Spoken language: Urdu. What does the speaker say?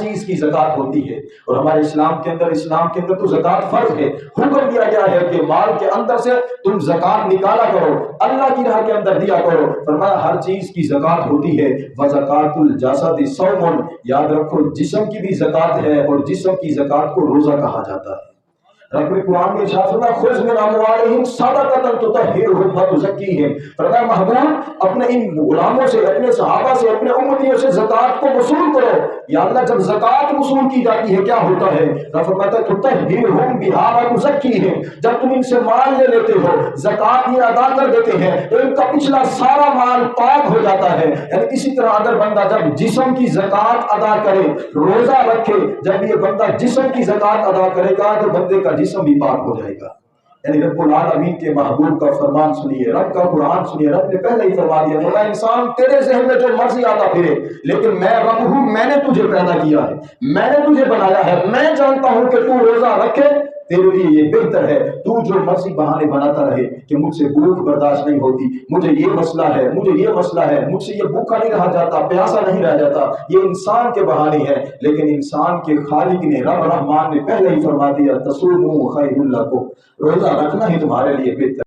چیز کی زکات ہوتی ہے، اور ہمارے اسلام کے اندر تو زکات فرض ہے، حکم دیا گیا ہے کہ مال کے اندر سے تم زکات نکالا کرو، اللہ کی راہ کے اندر دیا کرو۔ فرمایا ہر چیز کی زکات ہوتی ہے، وزکات الجسد صوم، یاد رکھو جسم کی بھی زکات ہے، اور جسم کی زکات کو روزہ کہا جاتا ہے۔ رب قرآن میں ارشاد فرمایا خذ من اموالہم صدقۃ تطہرھم وتزکیھم، فرمایا محبوب اپنے ان غلاموں سے، اپنے صحابہ سے، اپنے امتیوں سے زکات کو وصول کرو۔ یا اللہ جب زکات وصول کی جاتی ہے کیا ہوتا ہے؟ رب فرماتا ہے تطہرھم بہا وتزکیھم، جب تم ان سے مال لے لیتے ہو، زکات یہ ادا کر دیتے ہیں تو ان کا پچھلا سارا مال پاک ہو جاتا ہے۔ یعنی اسی طرح اگر بندہ جب جسم کی زکات ادا کرے، روزہ رکھے، جب یہ بندہ جسم کی زکات ادا کرے گا تو بندے کا جسم بھی پاک ہو جائے گا۔ یعنی رب العالمین کے محبوب کا فرمان سنیے، رب کا قرآن سنیے، رب نے پہلے ہی فرما دیا، بولا انسان تیرے ذہن میں جو مرضی آتا پھرے، لیکن میں رب ہوں، میں نے تجھے پیدا کیا ہے، میں نے تجھے بنایا ہے، میں جانتا ہوں کہ تو روزہ رکھے تیرے لیے یہ بہتر ہے۔ تو جو مرضی بہانے بناتا رہے کہ مجھ سے بھوک برداشت نہیں ہوتی، مجھے یہ مسئلہ ہے، مجھے یہ مسئلہ ہے، مجھ سے یہ بھوکا نہیں رہا جاتا، پیاسا نہیں رہ جاتا، یہ انسان کے بہانے ہیں۔ لیکن انسان کے خالق نے، رب رحمان نے پہلے ہی فرما دیا تصوموا خیر لکم، روزہ رکھنا ہی تمہارے لیے بہتر